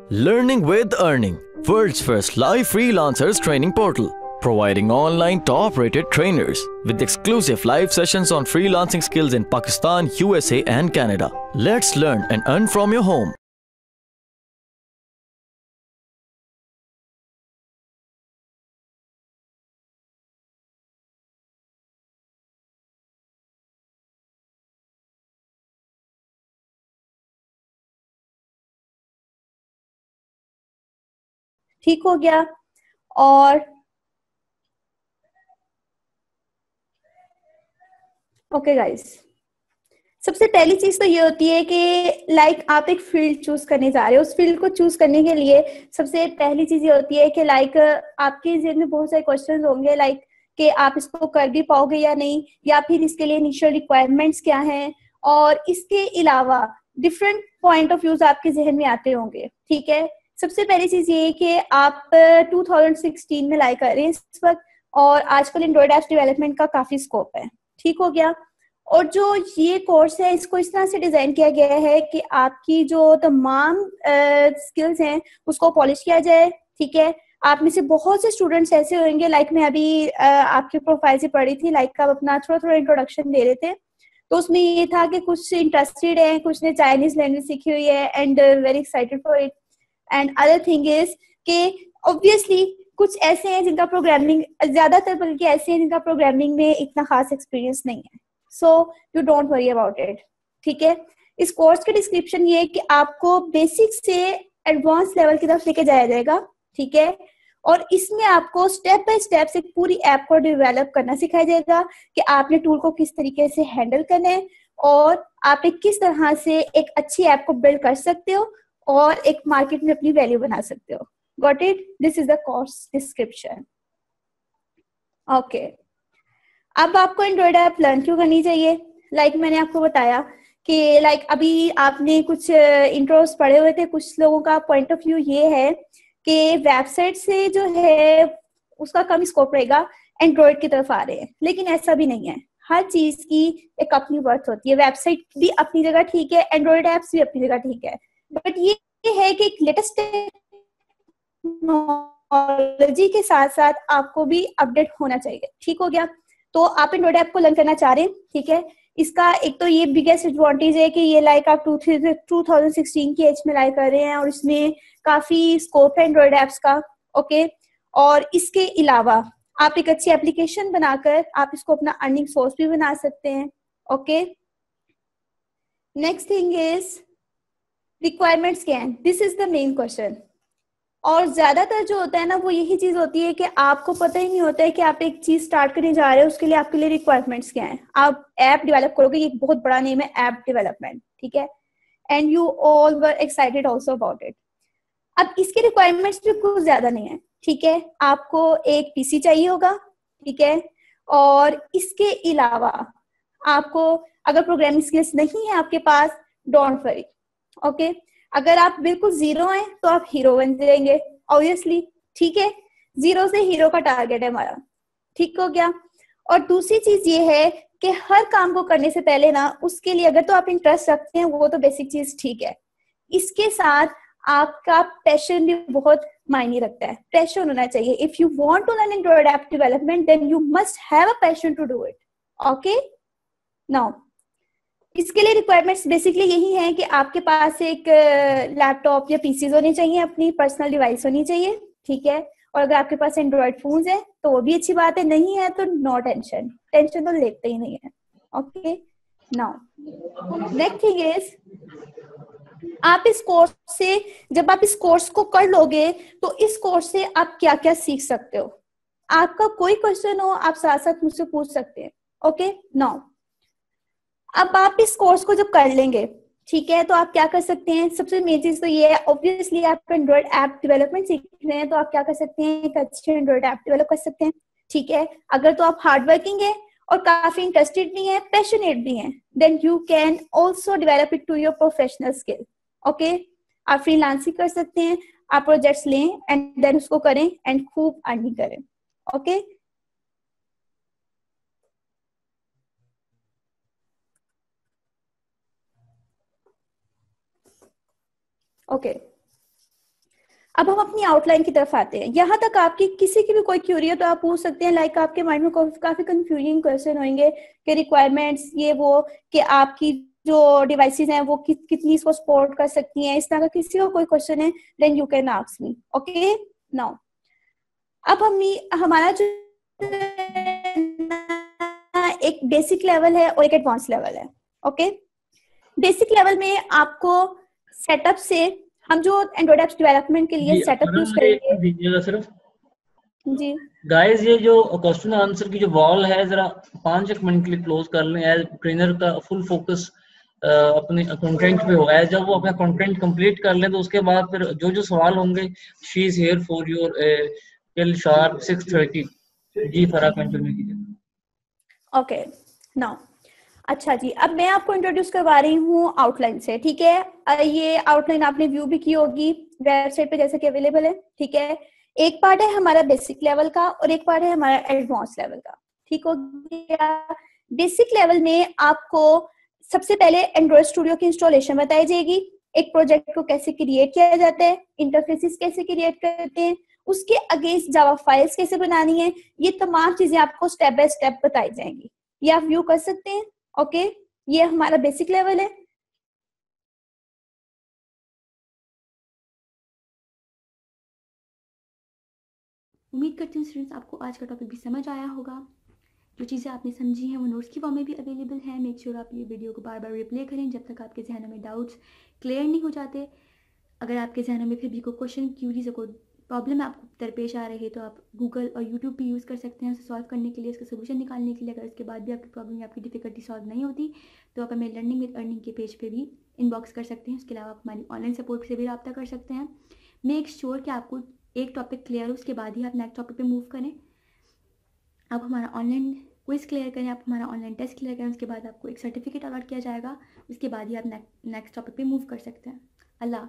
Learning with Earning, world's first live freelancers training portal, providing online top-rated trainers with exclusive live sessions on freelancing skills in Pakistan, USA and Canada. Let's learn and earn from your home. ठीक हो गया। और okay guys, सबसे पहली चीज तो ये होती है कि आप एक फील्ड चूज करने जा रहे हो। उस फील्ड को चूज करने के लिए सबसे पहली चीज ये होती है कि आपके जेब में बहुत सारे क्वेश्चंस होंगे कि आप इसको कर भी पाओगे या नहीं, या फिर इसके लिए इनिशियल रिक्वायरमेंट्स क्या हैं, और इसके अलावा डिफरेंट पॉइंट ऑफ व्यूज आपके जहन में आते होंगे। ठीक है, सबसे पहली चीज ये है कि आप 2016 में कर रहे हैं इस वक्त, और आजकल एंड्रॉइड एप्स डेवलपमेंट का काफी स्कोप है। ठीक हो गया। और जो ये कोर्स है, इसको इस तरह से डिजाइन किया गया है कि आपकी जो तमाम स्किल्स हैं उसको पॉलिश किया जाए। ठीक है, आप में से बहुत से स्टूडेंट्स ऐसे होंगे, मैं अभी आपकी प्रोफाइल से पढ़ी थी, आप अपना थोड़ा थोड़ा इंट्रोडक्शन दे रहे थे, तो उसमें ये था कि कुछ इंटरेस्टेड है, कुछ ने चाइनीज लैंग्वेज सीखी हुई है and very excited for it. And other thing is कि ऑब्वियसली कुछ ऐसे हैं जिनका प्रोग्रामिंग, ज्यादातर बल्कि ऐसे हैं जिनका प्रोग्रामिंग में इतना खास एक्सपीरियंस नहीं है। So you don't worry about it. ठीक है, इस कोर्स के डिस्क्रिप्शन ये है कि आपको बेसिक से एडवांस लेवल की तरफ लेके जाया जाएगा। ठीक है, और इसमें आपको स्टेप बाय स्टेप एक पूरी ऐप को डेवलप करना सिखाया जाएगा कि आपने टूल को किस तरीके से हैंडल करना है, और आप एक किस तरह से एक अच्छी ऐप को बिल्ड कर सकते हो और एक मार्केट में अपनी वैल्यू बना सकते हो। Got it? This is the course description. Okay, अब आपको एंड्रॉइड ऐप लर्न क्यों करनी चाहिए? मैंने आपको बताया कि अभी आपने कुछ इंट्रोस पढ़े हुए थे। कुछ लोगों का पॉइंट ऑफ व्यू ये है कि वेबसाइट से जो है उसका कम स्कोप रहेगा, एंड्रॉइड की तरफ आ रहे हैं, लेकिन ऐसा भी नहीं है। हर चीज की एक अपनी वर्थ होती है। वेबसाइट भी अपनी जगह ठीक है, एंड्रॉइड एप्स भी अपनी जगह ठीक है, बट ये है कि एक लेटेस्ट टेक्नोलॉजी के साथ साथ आपको भी अपडेट होना चाहिए। ठीक हो गया। तो आप एंड्रॉइड ऐप को लर्न करना चाह रहे हैं, ठीक है। इसका एक तो ये बिगेस्ट एडवांटेज है कि ये आप 2016 की एज में कर रहे हैं, और इसमें काफी स्कोप है एंड्रॉइड एप्स का। ओके, और इसके अलावा आप एक अच्छी एप्लीकेशन बनाकर आप इसको अपना अर्निंग सोर्स भी बना सकते हैं। Okay, next thing is requirements क्या है? This is the main question. और ज्यादातर जो होता है ना, वो यही चीज होती है कि आपको पता ही नहीं होता है कि आप एक चीज स्टार्ट करने जा रहे हो, उसके लिए आपके लिए रिक्वायरमेंट्स क्या है। आप ऐप डेवलप करोगे, ये एक बहुत बड़ा नेम है ऐप डेवलपमेंट, ठीक है, and you all were excited also about it. अब इसके रिक्वायरमेंट्स भी कुछ ज्यादा नहीं है। ठीक है, आपको एक पीसी चाहिए होगा, ठीक है, और इसके अलावा आपको अगर प्रोग्रामिंग स्किल्स नहीं है आपके पास, डोंट वरी। ओके, अगर आप बिल्कुल जीरो हैं तो आप हीरो बन जाएंगे ऑब्वियसली। ठीक है, जीरो से हीरो का टारगेट है हमारा। ठीक हो गया। और दूसरी चीज ये है कि हर काम को करने से पहले ना, उसके लिए अगर तो आप इंटरेस्ट रखते हैं, वो तो बेसिक चीज ठीक है, इसके साथ आपका पैशन भी बहुत मायने रखता है। पैशन होना चाहिए। If you want to learn android app development, then you must have a passion to do it. Okay, now इसके लिए रिक्वायरमेंट्स बेसिकली यही है कि आपके पास एक लैपटॉप या पीसीज होने चाहिए, अपनी पर्सनल डिवाइस होनी चाहिए। ठीक है, और अगर आपके पास एंड्रॉइड फोन है तो वो भी अच्छी बात है, नहीं है तो नो टेंशन, टेंशन तो लेते ही नहीं है। Okay, now next thing is, आप इस कोर्स से, जब आप इस कोर्स को कर लोगे तो इस कोर्स से आप क्या क्या सीख सकते हो। आपका कोई क्वेश्चन हो, आप साथ साथ मुझसे पूछ सकते हैं। ओके, नाउ अब आप इस कोर्स को जब कर लेंगे, ठीक है, तो आप क्या कर सकते हैं? सबसे मेन चीज तो ये है, ऑब्वियसली आप एंड्रॉइड ऐप डेवलपमेंट सीख रहे हैं, तो आप क्या कर सकते हैं? एक अच्छे एंड्रॉइड ऐप डेवलप कर सकते हैं। ठीक है, अगर तो आप हार्ड वर्किंग है और काफी इंटरेस्टेड भी है, पैशनेट भी है, then you can also develop it to your professional skill. Okay, आप फ्रीलांसिंग कर सकते हैं, आप प्रोजेक्ट्स लें एंड देन उसको करें एंड खूब अर्निंग करें। ओके, ओके, अब हम अपनी आउटलाइन की तरफ आते हैं। यहाँ तक आपकी किसी की भी कोई क्यूरी हो तो आप पूछ सकते हैं। लाइक आपके माइंड में काफी कंफ्यूजिंग क्वेश्चन होंगे कि रिक्वायरमेंट्स ये वो, कि आपकी जो डिवाइसेस हैं वो कितनी इसको सपोर्ट कर सकती हैं, इस तरह का किसी को कोई क्वेश्चन है, then you can ask me. Okay, now अब हमारा जो एक बेसिक लेवल है और एक एडवांस लेवल है। ओके, बेसिक लेवल में आपको सेटअप से, हम जो एंड्रॉइड एप्स डेवलपमेंट के लिए सेटअप यूज करेंगे। दीजिएगा सिर्फ जी गाइस, ये जो क्वेश्चन आंसर की जो वॉल है जरा 5 मिनट के लिए क्लोज कर लें। एज ट्रेनर का फुल फोकस अपने कंटेंट पे होगा। जब वो अपना कंटेंट कंप्लीट कर लें तो उसके बाद फिर जो जो सवाल होंगे, she is here for your till sharp 6:30। जी फरा कंटिन्यू कीजिए। ओके, नाउ अच्छा जी, अब मैं आपको इंट्रोड्यूस करवा रही हूँ आउटलाइन से। ठीक है, ये आउटलाइन आपने व्यू भी की होगी वेबसाइट पे जैसे कि अवेलेबल है। ठीक है, एक पार्ट है हमारा बेसिक लेवल का और एक पार्ट है हमारा एडवांस लेवल का। ठीक हो गया। बेसिक लेवल में आपको सबसे पहले एंड्रॉइड स्टूडियो की इंस्टॉलेशन बताई जाएगी, एक प्रोजेक्ट को कैसे क्रिएट किया जाता है, इंटरफेसेस कैसे क्रिएट करते हैं, उसके अगेंस्ट जावा फाइल्स कैसे बनानी है, ये तमाम चीजें आपको स्टेप बाय स्टेप बताई जाएंगी। ये आप व्यू कर सकते हैं। ओके, ये हमारा बेसिक लेवल है। उम्मीद करती हूँ स्टूडेंट्स आपको आज का टॉपिक भी समझ आया होगा। जो चीज़ें आपने समझी हैं वो नोट्स की फॉर्म में भी अवेलेबल है। मेक श्योर आप ये वीडियो को बार बार रिप्ले करें जब तक आपके जहनों में डाउट्स क्लियर नहीं हो जाते। अगर आपके जहनों में फिर भी कोई क्वेश्चन, क्यूरीज, कोई प्रॉब्लम आपको दरपेश आ रही है तो आप गूगल और यूट्यूब भी यूज़ कर सकते हैं उसे सॉल्व करने के लिए, इसका सोल्यूशन निकालने के लिए। अगर इसके बाद भी आपकी प्रॉब्लम या आपकी डिफिकल्टी सॉल्व नहीं होती तो आप हमें लर्निंग विद अर्निंग के पेज पे भी इनबॉक्स कर सकते हैं। उसके अलावा आप हमारी ऑनलाइन सपोर्ट से भी रब्ता कर सकते हैं। मेक श्योर कि आपको एक टॉपिक क्लियर हो, उसके बाद ही आप नेक्स्ट टॉपिक पे मूव करें। आप हमारा ऑनलाइन क्विज क्लियर करें, आप हमारा ऑनलाइन टेस्ट क्लियर करें, उसके बाद आपको एक सर्टिफिकेट अलॉट किया जाएगा। उसके बाद ही आप नेक्स्ट टॉपिक पे मूव कर सकते हैं। अल्लाह।